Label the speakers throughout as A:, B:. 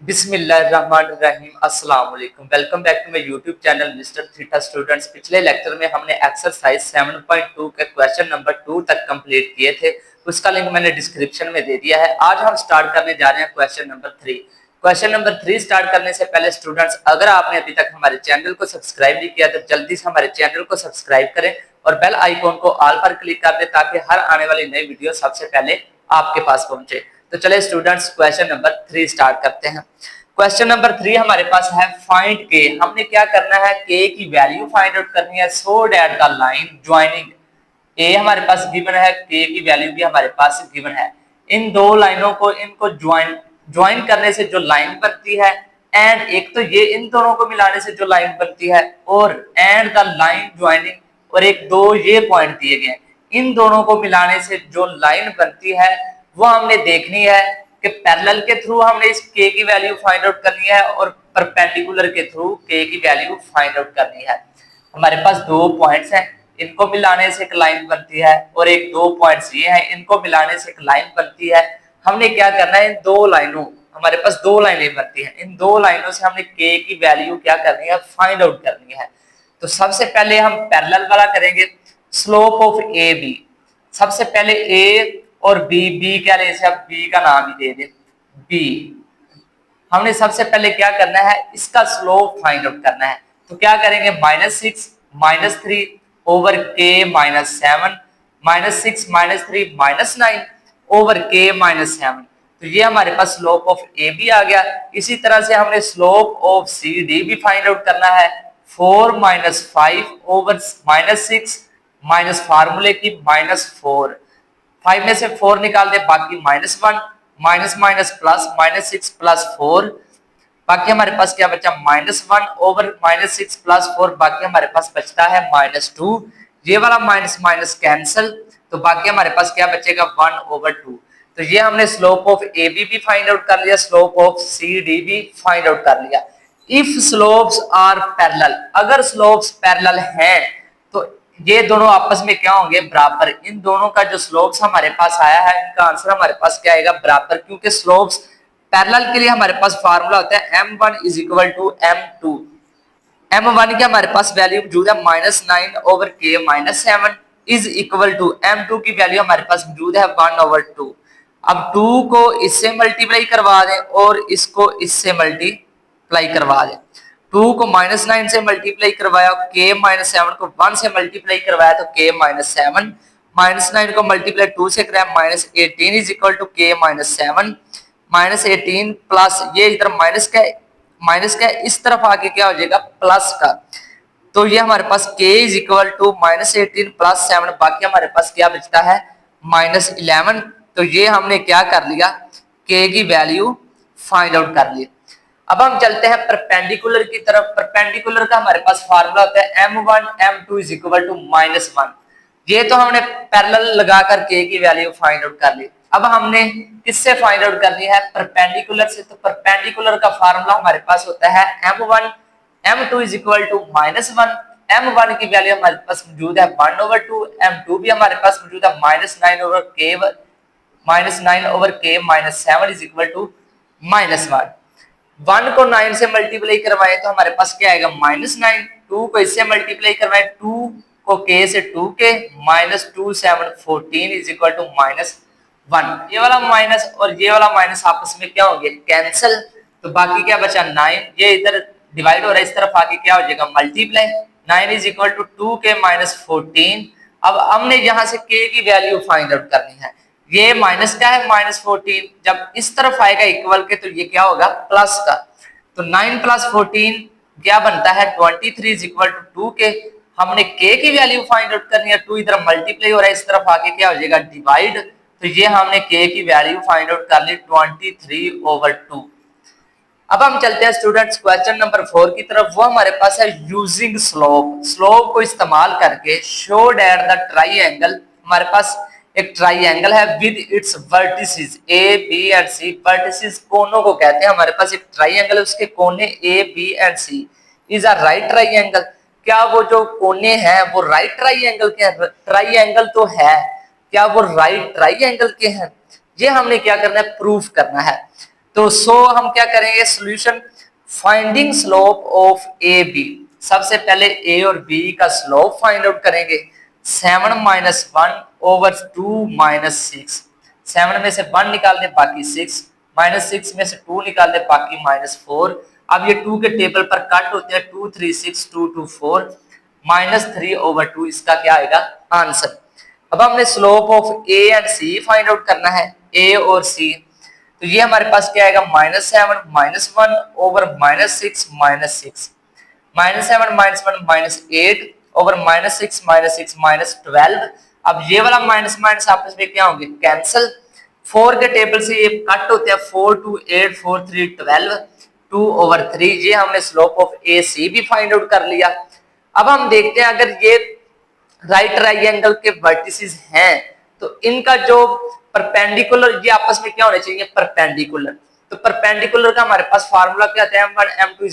A: बिस्मिल्लाहिर्रहमानिर्रहीम अस्सलाम वालेकुम। Welcome back to my YouTube channel mister Theta students. पिछले लेक्चर में हमने एक्सरसाइज 7.2 के क्वेश्चन नंबर 2 तक कंप्लीट किए थे। उसका लिंक मैंने डिस्क्रिप्शन में दे दिया है। आज हम स्टार्ट करने जा रहे हैं question number 3। Question number 3 start करने से पहले स्टूडेंट्स, अगर आपने अभी तक हमारे चैनल को सब्सक्राइब नहीं किया तो जल्दी से हमारे चैनल को सब्सक्राइब करें और बेल आइकॉन को ऑल पर क्लिक कर दें ताकि हर आने वाली नई वीडियो सबसे पहले आपके पास पहुंचे। तो चले स्टूडेंट्स, क्वेश्चन नंबर 3 स्टार्ट करते हैं। क्वेश्चन नंबर 3 हमारे पास है फाइंड के। हमने क्या करना है, के की वैल्यू फाइंड आउट करनी है so that the line joining A हमारे पास गिवन है, के की वैल्यू भी हमारे पास गिवन है। इन दो लाइनों को इनको ज्वाइन करने से जो लाइन बनती है, एंड एक तो ये इन दोनों को मिलाने से जो लाइन बनती है, और एंड द लाइन ज्वाइनिंग, और एक दो ये पॉइंट दिए गए, इन दोनों को मिलाने से जो लाइन बनती है वो हमने देखनी है कि पैरेलल के थ्रू हमने इस के की वैल्यू फाइंड आउट करनी है और परपेंडिकुलर के थ्रू के की वैल्यू फाइंड आउट करनी है। हमारे पास दो पॉइंट्स हैं, इनको मिलाने से एक लाइन बनती है, और एक दो पॉइंट्स ये हैं, इनको मिलाने से एक लाइन बनती है। हमने क्या करना है, इन दो लाइनों, हमारे पास दो लाइनें बनती हैं, इन दो लाइनों से हमने के की वैल्यू क्या करनी है, फाइंड आउट करनी है। तो सबसे पहले हम पैरेलल वाला करेंगे, स्लोप ऑफ ए बी। सबसे पहले ए और बी क्या ले, अब बी का नाम ही दे दे बी। हमने सबसे पहले क्या करना है, इसका स्लोप फाइंड आउट करना है। तो क्या करेंगे, -6 -3 ओवर के -7, -6 -3 -9 ओवर के -7। तो ये हमारे पास स्लोप ऑफ ए बी आ गया। इसी तरह से हमने स्लोप ऑफ सी डी भी फाइंड आउट करना है। 4 -5 ओवर -6 माइनस फार्मूले की -4, 5 में से 4 निकाल दे, बाकी -1, माइनस माइनस प्लस, -6 + 4, बाकी हमारे पास क्या बचा, -1 ओवर -6 + 4, बाकी हमारे पास बचता है -2। ये वाला माइनस माइनस कैंसिल, तो बाकी हमारे पास क्या बचेगा, 1/2। तो ये हमने स्लोप ऑफ ए बी भी फाइंड आउट कर लिया, स्लोप ऑफ सी डी भी फाइंड आउट कर लिया। इफ स्लोप्स आर पैरेलल, अगर स्लोप्स पैरेलल हैं तो ये दोनों आपस में क्या होंगे, बराबर। इन दोनों का जो स्लोप्स हमारे पास आया है, इनका आंसर हमारे पास क्या आएगा, बराबर, क्योंकि स्लोप्स पैरेलल के लिए हमारे पास फार्मूला होता है m1 = m2। m1 की हमारे पास वैल्यू मौजूद है -9 ओवर k -7 = m2 की वैल्यू हमारे पास मौजूद है 1/2। अब 2 को इससे मल्टीप्लाई करवा दें और इसको इससे मल्टीप्लाई करवा दें। 2 को -9 से मल्टीप्लाई करवाया, k -7 को 1 से मल्टीप्लाई करवाया तो k -7, -9 को मल्टीप्लाई 2 से कराया -18 = k -7, -18 प्लस ये इधर माइनस का इस तरफ आके क्या हो जाएगा, प्लस का। तो ये हमारे पास k = -18 + 7, बाकी हमारे पास क्या बचता है, -11। तो ये हमने क्या कर लिया, k की वैल्यू फाइंड आउट कर ली। अब हम चलते हैं परपेंडिकुलर की तरफ। परपेंडिकुलर का हमारे पास फार्मूला होता है m1 m2 = -1। ये तो हमने पैरेलल लगाकर k की वैल्यू फाइंड आउट कर ली। अब हमने किससे फाइंड आउट करनी है, परपेंडिकुलर से। तो परपेंडिकुलर का फार्मूला हमारे पास होता है m1 m2 = -1। m1 की वैल्यू हमारे पास मौजूद है 1/2, m2 भी हमारे पास मौजूद है -9 ओवर k -7 = -1। 1 को 9 से मल्टीप्लाई करवाए तो हमारे पास क्या आएगा, -9। 2 को इससे मल्टीप्लाई करवाए, 2 को k से 2k -2 7 14 = -1। ये वाला माइनस और ये वाला माइनस आपस में क्या होंगे, कैंसिल। तो बाकी क्या बचा, 9। ये इधर डिवाइड हो रहा है, इस तरफ आके क्या हो जाएगा, मल्टीप्लाई। 9 = 2k -14। अब हमने यहां से k की वैल्यू फाइंड आउट करनी है। ये माइनस का है, -14, जब इस तरफ आएगा इक्वल के तो ये क्या होगा, प्लस का। तो 9 + 14 क्या बनता है, 23 = 2k। हमने k की वैल्यू फाइंड आउट करनी है, 2 इधर मल्टीप्लाई हो रहा है, इस तरफ आके क्या हो जाएगा, डिवाइड। तो ये हमने k की वैल्यू फाइंड आउट कर ली 23/2। अब हम चलते हैं स्टूडेंट्स क्वेश्चन नंबर 4 की तरफ। वो हमारे पास है यूजिंग स्लोप। स्लोप को इस्तेमाल करके शो दैट द ट्राइएंगल, हमारे पास एक ट्राइएंगल है with its vertices A B and C. Vertices कोनों को कहते हैं। हमारे पास एक ट्राइएंगल है, उसके कोने A B and C is a right triangle. क्या वो जो कोने हैं वो राइट ट्राइएंगल के हैं? ट्राइएंगल तो है, क्या वो राइट ट्राइएंगल के हैं? ये हमने क्या करना है, प्रूफ करना है। तो सो हम क्या करेंगे, solution finding slope of A B. सबसे पहले ए और बी का स्लोप फाइंड आउट करेंगे। 7 माइनस 1 ओवर 2 माइनस 6। 7 में से 1 निकाल दे बाकी 6, माइनस 6 में से 2 निकाल दे बाकी -4। अब ये 2 के टेबल पर कट होते हैं, 2 3 6 2 2 4, -3 ओवर 2 इसका क्या आएगा आंसर। अब हमने slope of A and C find out करना है, ए और सी। तो ये हमारे पास क्या आएगा, -7 -1 ओवर -6 -6, -7 -1 -8 ओवर -6 -6 -12। अब ये वाला माइनस माइनस आपस में क्या होंगे, कैंसिल। 4 के टेबल से ये कट होते हैं, 4 2 8 4 3 12, 2 ओवर 3। ये हमने स्लोप ऑफ ए सी भी फाइंड आउट कर लिया। अब हम देखते हैं अगर ये राइट ट्राइंगल के वर्टिसेस हैं तो इनका जो परपेंडिकुलर, ये आपस में क्या होने चाहिए, परपेंडिकुलर। तो परपेंडिकुलर का हमारे पास फार्मूला क्या होता है, m1 m2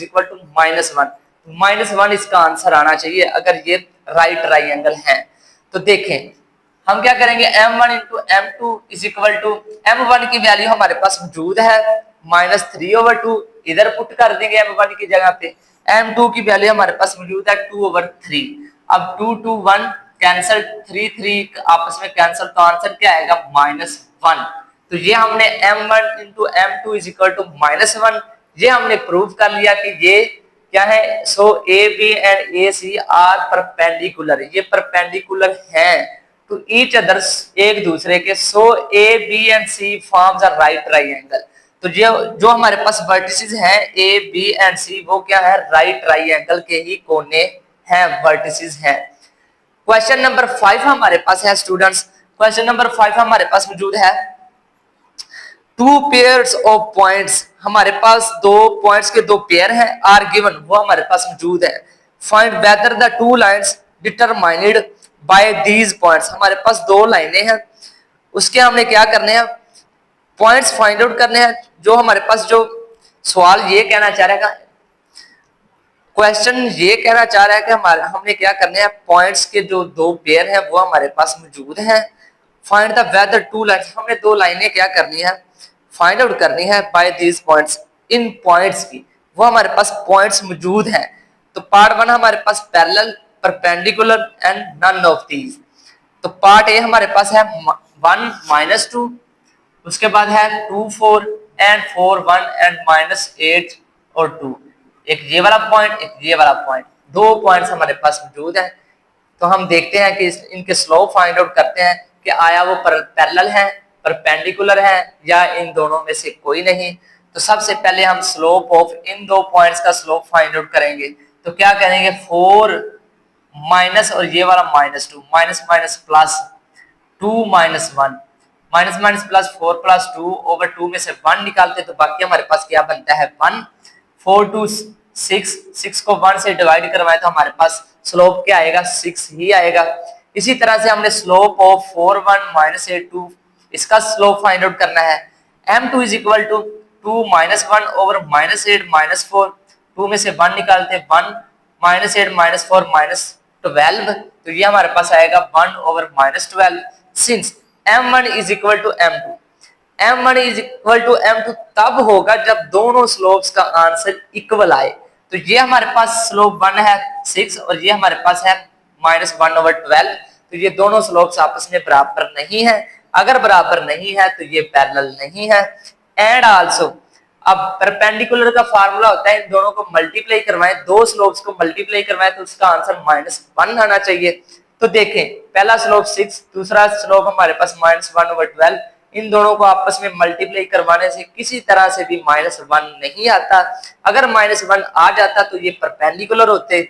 A: -1, -1 इसका आंसर आना चाहिए अगर ये राइट ट्राइंगल है। तो देखें हम क्या करेंगे, m1 into m2 is equal to, m1 की वैल्यू हमारे पास मौजूद है -3 ओवर 2, इधर पुट कर देंगे m1 की जगह पे। m2 की वैल्यू हमारे पास मौजूद है 2 ओवर 3। अब 2 2 1 कैंसिल, 3 3 आपस में कैंसिल, तो आंसर क्या आएगा -1। तो ये हमने m1 into m2 is equal to -1, ये हमने प्रूव कर लिया कि ये क्या है। So A B and A C are perpendicular, ये परपेंडिकुलर हैं टू ईच अदर्स, एक दूसरे के। So A B and C forms a right triangle. तो जो हमारे पास वर्टिसेस हैं ए बी एंड सी, वो क्या है, राइट ट्राइंगल के ही कोने हैं, वर्टिसेस हैं। क्वेश्चन नंबर 5 हमारे पास है स्टूडेंट्स। क्वेश्चन नंबर 5 हमारे पास मौजूद है, 2 पेयर्स ऑफ पॉइंट्स, हमारे पास 2 पॉइंट्स के 2 पेयर हैं, आर गिवन, वो हमारे पास मौजूद है। Find whether the 2 lines determined by these points, हमारे पास 2 लाइनें हैं, उसके हमने क्या करने हैं, पॉइंट्स फाइंड आउट करने हैं। जो हमारे पास जो सवाल ये कहना चाह रहा है, क्वेश्चन ये कहना चाह रहा है कि हमने क्या करने हैं, पॉइंट्स के जो 2 पेयर हैं वो हमारे पास मौजूद हैं। फाइंड द वेदर 2 लाइंस, हमने 2 लाइनें क्या करनी है, फाइंड आउट करनी है बाय दीज पॉइंट्स, इन पॉइंट्स की, वो हमारे पास पॉइंट्स मौजूद हैं। तो पार्ट 1 हमारे पास parallel, perpendicular and none of these. तो पार्ट ए हमारे पास है 1 -2, उसके बाद है 2 4 एंड 4 1 एंड -8 और 2। एक ये वाला पॉइंट, एक ये वाला पॉइंट, 2 पॉइंट्स हमारे पास मौजूद हैं। तो हम देखते हैं कि इनके स्लोप फाइंड आउट करते हैं कि आया वो पैरेलल हैं, परपेंडिकुलर हैं, या इन दोनों में से कोई नहीं। तो सबसे पहले हम स्लोप ऑफ इन 2 पॉइंट्स का स्लोप फाइंड आउट करेंगे। तो क्या करेंगे, 4 माइनस और ये वाला -2, minus minus plus 2 -1, minus minus plus 4 plus 2 over 2 में से 1 निकालते तो बाकी हमारे पास क्या बनता है 1। 4 2 6, 6 को 1 से डिवाइड करवाए तो हमारे पास स्लोप क्या आएगा, 6 ही आएगा। इसी तरह से हमने स्लोप ऑफ 4 1 -8 2, इसका स्लोप फाइंड आउट करना है। m2 is equal to 2 -1 over -8 -4, 2 में से 1 निकालते 1, -8 -4 -12, तो ये हमारे पास आएगा 1 over -12। Since m1 is equal to m2, m1 is equal to m2 तब होगा जब दोनों स्लोप्स का आंसर इक्वल आए। तो ये हमारे पास स्लोप 1 है 6 और ये हमारे पास है -1 ओवर 12। तो ये दोनों स्लोप्स आपस में बराबर नहीं है। अगर बराबर नहीं है तो ये पैरेलल नहीं है। एंड आल्सो, अब परपेंडिकुलर का फार्मूला होता है इन दोनों को मल्टीप्लाई करवाएं, 2 स्लोप्स को मल्टीप्लाई करवाएं तो उसका आंसर -1 आना चाहिए। तो देखें पहला स्लोप 6, दूसरा स्लोप हमारे पास -1 ओवर 12, इन दोनों को आपस में मल्टीप्लाई करवाने से किसी तरह से भी -1 नहीं आता। अगर -1 आ जाता तो ये परपेंडिकुलर होते,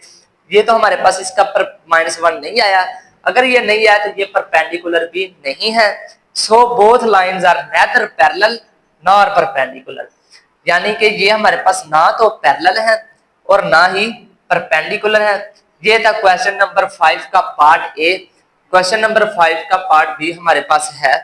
A: ये तो हमारे पास इसका पर -1 नहीं आया। अगर ये नहीं आया तो ये परपेंडिकुलर भी नहीं है। So both lines are neither parallel nor perpendicular, यानी कि ये हमारे पास ना तो पैरेलल है और ना ही परपेंडिकुलर है। ये था क्वेश्चन नंबर 5 का पार्ट ए। क्वेश्चन नंबर 5 का पार्ट बी हमारे पास है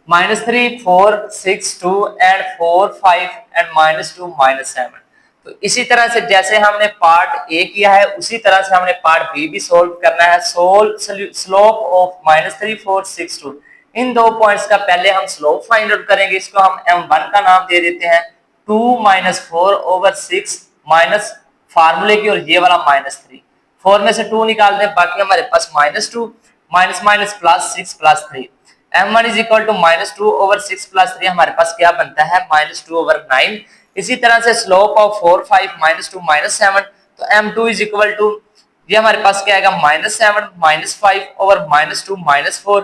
A: -3 4 6 2 एंड 4 5 एंड -2 -7। तो इसी तरह से जैसे हमने पार्ट ए किया है उसी तरह से हमने पार्ट बी भी सोल्व करना है। स्लोप ऑफ -3 4 6 2, इन दो पॉइंट्स का पहले हम स्लोप फाइंड आउट करेंगे, इसको हम m1 का नाम दे देते हैं 2 माइनस 4/6 माइनस फार्मूले की और ये वाला -3, 4 में से 2 निकालते हैं, बाकी हमारे पास -2 minus minus plus 6 plus 3, m1 is equal to -2/6 plus 3 हमारे पास क्या बनता है -2/9। इसी तरह से स्लोप ऑफ 4 5 -2 -7, तो m2 इज इक्वल टू ये हमारे पास क्या आएगा -7 -5/-2 -4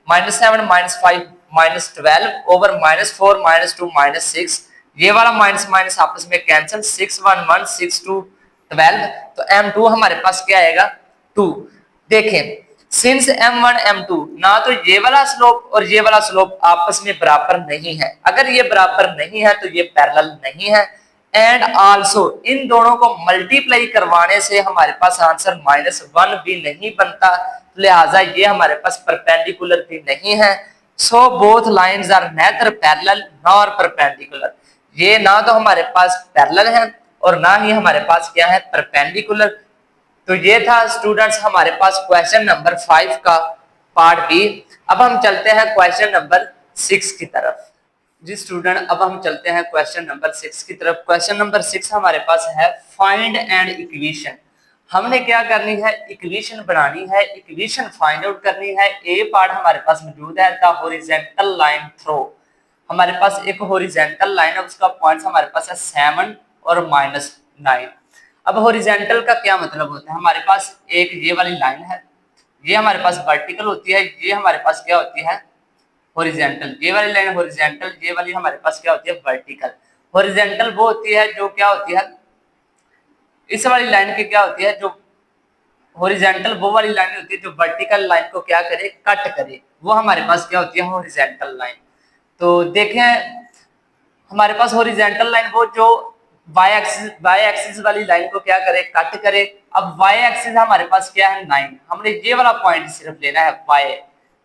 A: -7 -5 -12 ओवर -4 -2 -6, ये वाला माइनस माइनस आपस में कैंसिल, 6 1 1 6 2 12, तो m2 हमारे पास क्या आएगा 2। देखें सिंस m1 m2 ना तो ये वाला स्लोप और ये वाला स्लोप आपस में बराबर नहीं है, अगर ये बराबर नहीं है तो ये पैरेलल नहीं है, एंड आल्सो इन दोनों को मल्टीप्लाई करवाने से हमारे पास आंसर -1 भी नहीं बनता, लिहाजा ये हमारे पास परपेंडिकुलर भी नहीं है। So both lines are neither parallel nor perpendicular, ये ना तो हमारे पास पैरेलल है और ना ही हमारे पास क्या है परपेंडिकुलर। तो ये था स्टूडेंट्स हमारे पास क्वेश्चन नंबर 5 का पार्ट बी। अब हम चलते हैं क्वेश्चन नंबर 6 की तरफ। जी स्टूडेंट अब हम चलते हैं क्वेश्चन नंबर 6 की तरफ। क्वेश्चन नंबर 6 हमारे पास है फाइंड एंड इक्वेशन। हमने क्या करनी है, इक्वेशन बनानी है, इक्वेशन फाइंड आउट करनी है। ए पार्ट हमारे पास मौजूद है द हॉरिजॉन्टल लाइन थ्रो, हमारे पास एक हॉरिजॉन्टल लाइन है, उसका पॉइंट्स हमारे पास है 7 और -9। अब हॉरिजॉन्टल का क्या मतलब होता है, हमारे पास एक ये वाली लाइन है, ये हमारे पास वर्टिकल होती है, ये हमारे पास क्या होती है हॉरिजॉन्टल, ये वाली लाइन हॉरिजॉन्टल, ये वाली हमारे पास क्या होती है वर्टिकल। हॉरिजॉन्टल वो होती है जो क्या होती है इस वाली लाइन की क्या होती है, जो हॉरिजॉन्टल वो वाली लाइन होती है जो वर्टिकल लाइन को क्या करे कट करे, वो हमारे पास क्या होती है हॉरिजॉन्टल लाइन। तो देखें हमारे पास हॉरिजॉन्टल लाइन वो जो y एक्सिस वाली लाइन को क्या करे कट करे। अब y एक्सिस हमारे पास क्या है 9, हमने ये वाला पॉइंट सिर्फ लेना है y,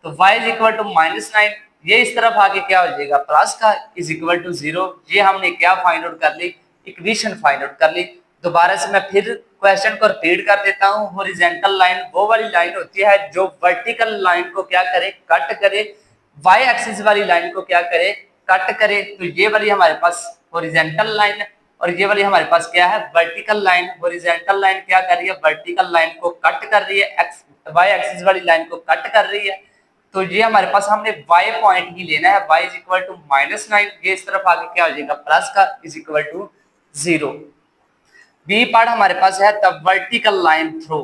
A: तो y इज इक्वल टू -9, ये इस तरफ आके क्या हो जाएगा प्लस का इज इक्वल टू 0। ये हमने क्या फाइंड आउट कर ली, इक्वेशन फाइंड आउट कर ली। दोबारा से मैं फिर क्वेश्चन को रिपीट कर देता हूँ। हॉरिजॉन्टल लाइन वो वाली लाइन होती है जो वर्टिकल लाइन को क्या करे कट करे, y एक्सिस वाली लाइन को क्या करे कट करे। तो ये वाली हमारे पास हॉरिजॉन्टल लाइन है और ये वाली हमारे पास क्या है वर्टिकल लाइन। हॉरिजॉन्टल लाइन क्या कर रही है वर्टिकल लाइन को कट कर रही है, y एक्सिस वाली लाइन को कट कर रही है। तो ये हमारे पास हमने y पॉइंट ही लेना है, y इज इक्वल टू -9, ये इस तरफ आके क्या हो जाएगा प्लस का is equal to 0। B part हमारे पास है द वर्टिकल लाइन थ्रो,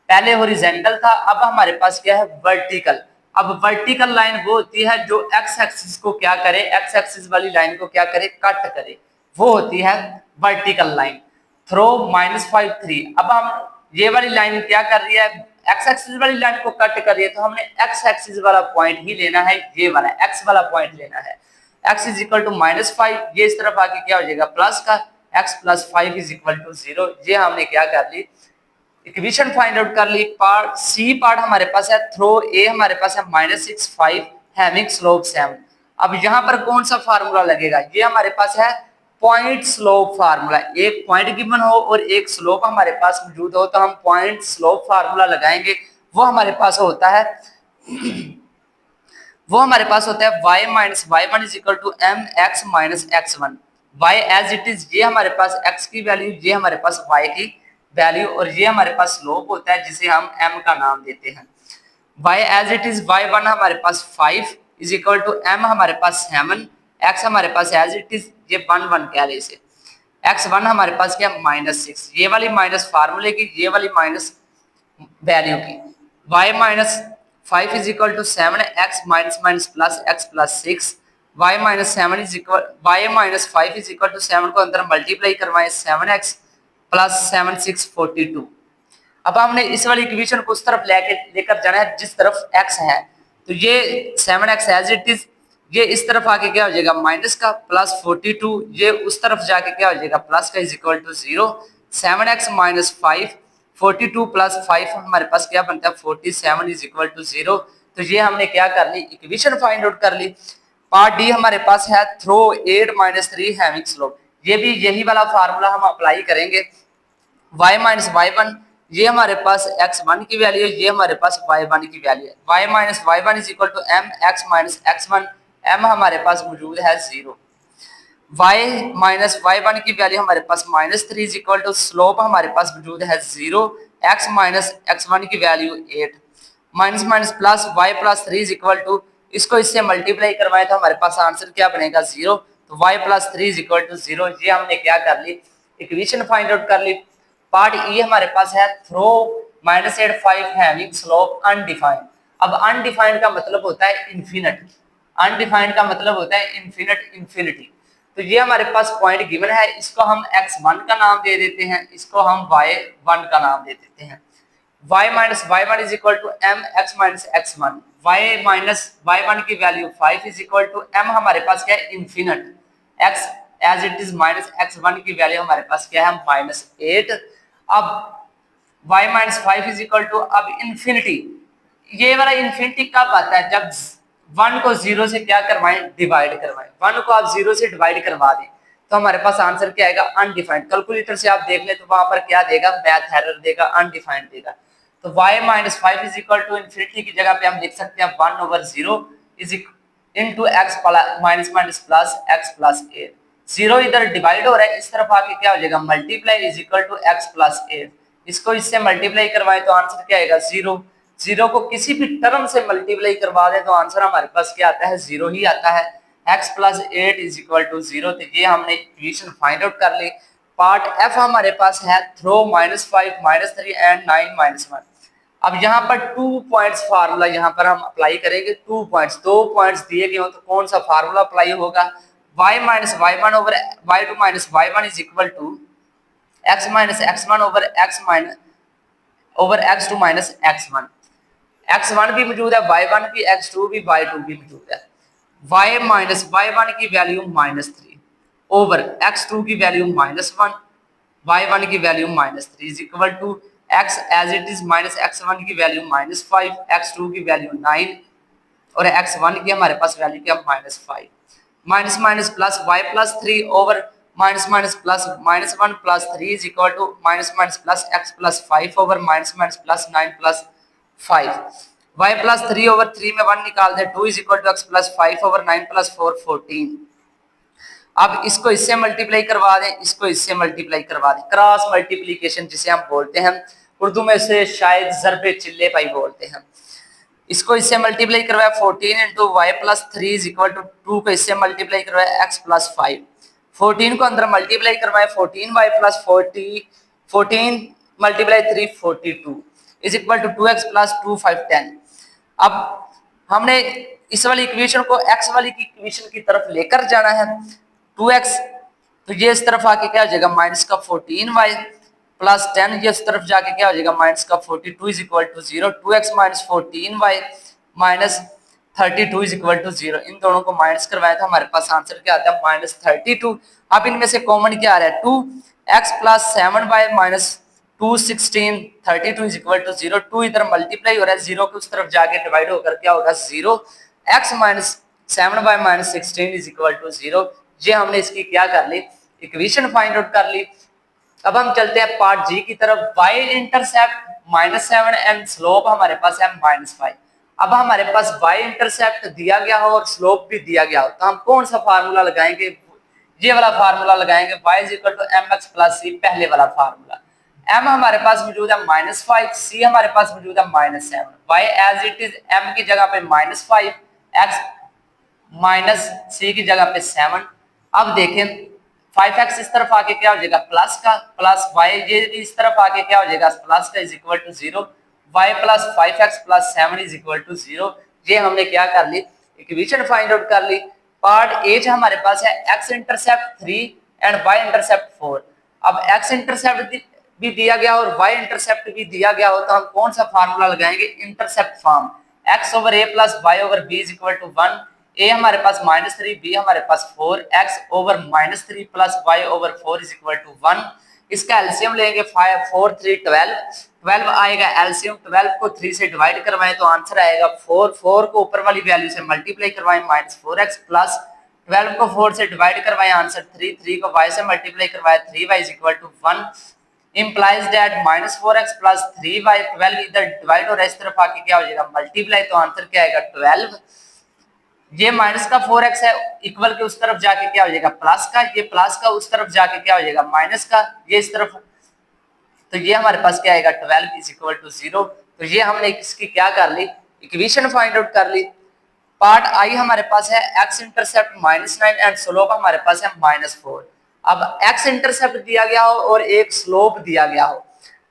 A: पहले हॉरिजॉन्टल था अब हमारे पास क्या है वर्टिकल। अब वर्टिकल लाइन वो होती है जो एक्स एक्सिस को क्या करे, एक्स एक्सिस वाली लाइन को क्या करे कट करे, वो होती है वर्टिकल लाइन। थ्रो -5 3, अब हम ये वाली लाइन क्या कर रही है एक्स एक्सिस वाली लाइन को कट कर रही है, तो हमने एक्स एक्सिस वाला पॉइंट ही लेना है, ये वाला एक्स वाला पॉइंट लेना है। एक्स इज इक्वल टू -5, ये इस तरफ आके क्या हो जाएगा प्लस का x + 5 इज इक्वल टू 0। ये हमने क्या कर ली इक्वेशन फाइंड आउट कर ली। पार्ट सी पार्ट हमारे पास है थ्रो ए हमारे पास है -6 5 हैविंग स्लोप 7। अब यहाँ पर कौन सा फार्मूला लगेगा, ये हमारे पास है पॉइंट स्लोप फार्मूला। एक पॉइंट गिवन हो और एक स्लोप हमारे पास मौजूद हो तो हम पॉइंट स्लोप फार्मूला लगाएंगे। वो हमारे पास होता है y - y1 is equal to mx - x1। y as it is, ये हमारे पास x की वैल्यू, ये हमारे पास y की वैल्यू और ये हमारे पास स्लोप होता है जिसे हम m का नाम देते हैं। y as it is y1 हमारे पास 5 इज इक्वल टू m हमारे पास 7, x हमारे पास एज इट इज ये 1 1 कह ले इसे, x1 हमारे पास क्या -6, ये वाली माइनस फार्मूले की, ये वाली माइनस वैल्यू की। y - 5 is equal to 7, x minus plus x + 6, y - 7 is equal y - 5 is equal to 7 को अंदर मल्टीप्लाई करवाएं 7x + 7 6 42। अब हमने इस वाली इक्वेशन को उस तरफ लेकर जाना है जिस तरफ x है, तो ये 7x एज इट इज, ये इस तरफ आके क्या हो जाएगा माइनस का प्लस 42, ये उस तरफ जाके क्या हो जाएगा प्लस का इज इक्वल टू 0। 7x - 5 42 + 5 हमारे पास क्या बनता है 47 इज इक्वल टू 0। तो ये हमने क्या कर ली इक्वेशन फाइंड आउट कर ली। पार्ट डी हमारे पास है थ्रो 8 - 3 हैविंग स्लोप, ये भी यही वाला फार्मूला हम अप्लाई करेंगे। y - y1 ये हमारे पास x1 की वैल्यू है, ये हमारे पास y1 की वैल्यू है। y minus y1 is equal to m x minus x1, m हमारे पास मौजूद है 0। y माइनस y1 की वैल्यू हमारे पास -3 इज इक्वल टू स्लोप हमारे पास मौजूद है 0, x माइनस x1 की value 8, minus minus plus y plus 3 is equal to, इसको इससे मल्टीप्लाई करवाएं तो हमारे पास आंसर क्या बनेगा 0। तो y plus 3 is equal to 0। ये हमने क्या कर ली, इक्वेशन फाइंड आउट कर ली। पार्ट ई हमारे पास है थ्रो -8 हैविंग स्लोप अनडिफाइंड। अब अनडिफाइंड का मतलब होता है इन्फिनिट, अनडिफाइंड का मतलब होता है इन्फिनिट, इन्फिनिटी। तो ये हमारे पास पॉइंट गिवन है, इसको हम x1 का नाम दे देते हैं, इसको हम y1 का नाम दे देते हैं। y minus y1 is equal to m x minus x1, y minus y1 की value 5 is equal to m हमारे पास क्या है infinite, x as it is minus x1 की वैल्यू हमारे पास क्या है -8। अब y minus 5 is equal to, अब इन्फिनिटी, ये वाला इन्फिनिटी कब आता है, जब 1 को 0 से क्या करवाएं, डिवाइड करवाएं। 1 को आप 0 से डिवाइड करवा दें तो हमारे पास आंसर क्या आएगा, अनडिफाइंड। कैलकुलेटर से आप देख ले तो वहां पर क्या देगा, मैथ एरर देगा, अनडिफाइंड देगा। तो y minus 5 is equal to infinity की जगह पे हम लिख सकते हैं 1/0 is into x minus minus plus x plus 8। 0 इधर डिवाइड हो रहा है, इस तरफ आके क्या हो जाएगा, multiply is equal to x plus 8। इसको इससे मल्टीप्लाई करवाएं तो आंसर क्या आएगा 0। 0 को किसी भी टर्म से मल्टीप्लाई करवा दें तो आंसर हमारे पास क्या आता है, 0 ही आता है। x plus 8 is equal to 0। तो ये हमने इक्वेशन फाइंड आउट कर ली। पार्ट f हमारे पास है थ्रो -5 -3 एंड 9 -1। अब यहाँ पर 2 पॉइंट्स फार्मूला यहाँ पर हम अप्लाई करेंगे। 2 पॉइंट्स, 2 पॉइंट्स दिए गए हो तो कौन सा फार्मूला अप्लाई होगा, y minus y1 over y2 minus y1 is equal to x minus x1 over x2 minus x1। x1 भी मौजूद है, y1 भी, x2 भी, y2 भी मौजूद है। y माइनस y1 की वैल्यू -3 ओवर x2 की वैल्यू -1, y1 की वैल्यू -3 is equal to x as it is minus x1 की वैल्यू -5, x2 की वैल्यू 9 और x1 की हमारे पास वैल्यू क्या -5। Minus minus plus y plus 3 over minus minus plus -1 plus 3 is equal to minus minus plus x plus 5 over minus minus plus 9 plus 5। y plus 3 over 3 में 1 निकाल दे, 2 is equal to x plus 5 over 9 plus 4 14। अब इसको इससे multiply करवा दें, इसको इससे मल्टीप्लाई करवा दें, क्रॉस मल्टीप्लीकेशन जिसे हम बोलते हैं, उर्दू में से शायद ज़रबे चिल्ले पाई बोलते हैं। इसको इससे मल्टीप्लाई करवाया 14 into y plus 3 is equal to 2 को इससे मल्टीप्लाई करवाया x प्लस 5, 14 को अंदर मल्टीप्लाई करवाया 14y plus 14 multiply 3 42 is equal to 2x plus 2 5 10। अब हमने इस वाली इक्वेशन को x वाली की इक्वेशन की तरफ लेकर जाना है, 2x, तो ये इस तरफ आके क्या हो जाएगा माइनस का 14y प्लस 10, ये इस तरफ जाके क्या हो जाएगा माइनस का 42 is equal to 0, 2x minus 14y minus 32 is equal to 0। इन दोनों को माइनस करवाया था, हमारे पास आंसर क्या आता है -32। अब इनमें से कॉमन क्या आ रहा है 2x plus 7y minus 2 16 32 is equal to 0। 2 इधर मल्टीप्लाई हो रहा है, 0 के उस तरफ जाके डिवाइड होकर क्या होगा 0। x minus 7y minus 16 is equal to 0। ये हमने इसकी क्या कर ली, इक्वेशन फाइंड आउट कर ली। अब हम चलते हैं पार्ट जी की तरफ। y इंटरसेप्ट -7 एंड स्लोप हमारे पास है -5। अब हमारे पास y इंटरसेप्ट दिया गया हो और स्लोप भी दिया गया हो तो हम कौन सा फार्मूला लगाएंगे, ये वाला फार्मूला लगाएंगे, y is equal to mx plus c, पहले वाला फार्मूला। m हमारे पास मौजूद है -5, c हमारे पास मौजूद है -7, y as it is m की जगह पे -5, x माइनस c की जगह पे 7। अब देखें 5x इस तरफ आके क्या हो जाएगा प्लस का, प्लस y ये इस तरफ आके क्या हो जाएगा प्लस का is equal to 0, y plus 5x plus 7 is equal to 0। ये हमने क्या कर ली, इक्वेशन फाइंड आउट कर ली। पार्ट ए हमारे पास है x intercept 3 and y intercept 4। अब x इंटरसेप्ट भी दिया गया और y इंटरसेप्ट भी दिया गया हो तो हम कौन सा फार्मूला लगाएंगे, intercept form, x over a plus y over b is equal to 1। a हमारे पास -3, b हमारे पास 4, x over -3 plus y over 4 is equal to 1। इसका एलसीएम लेंगे 5 4 3 12 आएगा एलसीएम। 12 को 3 से डिवाइड करवाएं तो आंसर आएगा 4। 4 को ऊपर वाली वैल्यू से मल्टीप्लाई करवाएं -4x प्लस 12 को 4 से डिवाइड करवाएं आंसर 3। 3 को y से मल्टीप्लाई करवाएं 3y is equal to 1। implies that -4x plus 3y 12 इधर डिवाइड हो रहा है, इस तरफ आके क्या हो जाएगा मल्टीप्लाई, तो आंसर क्या आएगा 12। ये माइनस का 4x है इक्वल के उस तरफ जाके क्या हो जाएगा प्लस का, ये प्लस का उस तरफ जाके क्या हो जाएगा माइनस का, ये इस तरफ, तो ये हमारे पास क्या आएगा 12 इज इक्वल टू 0। तो ये हमने इसकी क्या कर ली इक्वेशन फाइंड आउट कर ली। पार्ट आई हमारे पास है x इंटरसेप्ट -9 एंड स्लोप हमारे पास है -4। अब x इंटरसेप्ट दिया गया हो और एक स्लोप दिया गया हो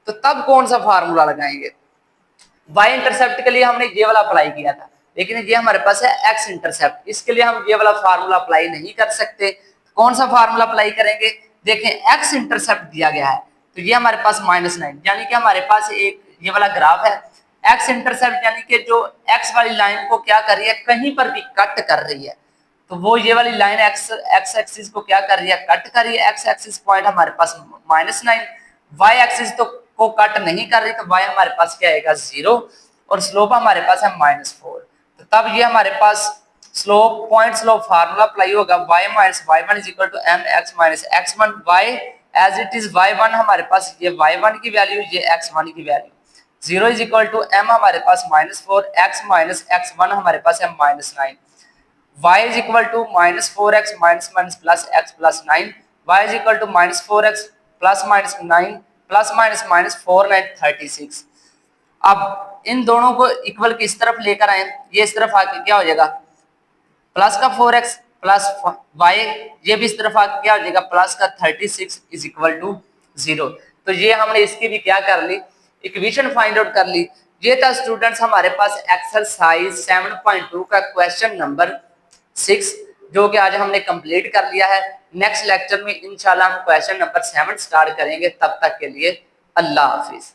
A: तो तब कौन सा फार्मूला लगाएंगे। y इंटरसेप्ट के लिए हमने ये वाला अप्लाई किया था, लेकिन ये हमारे पास है x इंटरसेप्ट, इसके लिए हम ये वाला फार्मूला अप्लाई नहीं कर सकते। कौन सा फार्मूला अप्लाई करेंगे, देखें x इंटरसेप्ट दिया गया है तो ये हमारे पास -9, यानी कि हमारे पास एक ये वाला ग्राफ है, x इंटरसेप्ट यानी कि जो x वाली लाइन को क्या कर रही है कहीं पर भी कट कर रही है, तो वो ये वाली लाइन x एक्सिस को क्या कर रही है कट कर रही है। x एक्सिस पॉइंट हमारे पास -9, y एक्सिस तो को कट नहीं कर रही, तो y हमारे पास क्या आएगा 0 और स्लोप हमारे पास है -4। तो तब ये हमारे पास slope point slope formula apply होगा y - y1 is equal to mx - x1, y as it is y1 हमारे पास ये y1 की वैल्यू, ये x1 की value, 0 is equal to m हमारे पास -4, x - x1 हमारे पास है -9, y is equal to -4x - plus x plus 9, y is equal to -4x plus -9 plus -4 9 36। अब इन दोनों को इक्वल किस तरफ लेकर आए, ये इस तरफ आके क्या हो जाएगा प्लस का 4x प्लस y, ये भी इस तरफ आके क्या हो जाएगा प्लस का 36 इज इक्वल टू 0। तो ये हमने इसकी भी क्या कर ली इक्वेशन फाइंड आउट कर ली। ये था स्टूडेंट्स हमारे पास एक्सरसाइज 7.2 का क्वेश्चन नंबर 6 जो कि आज हमने कंप्लीट कर लिया है। नेक्स्ट लेक्चर में इंशाल्लाह हम क्वेश्चन नंबर 7 स्टार्ट करेंगे, तब तक के लिए अल्लाह हाफिज।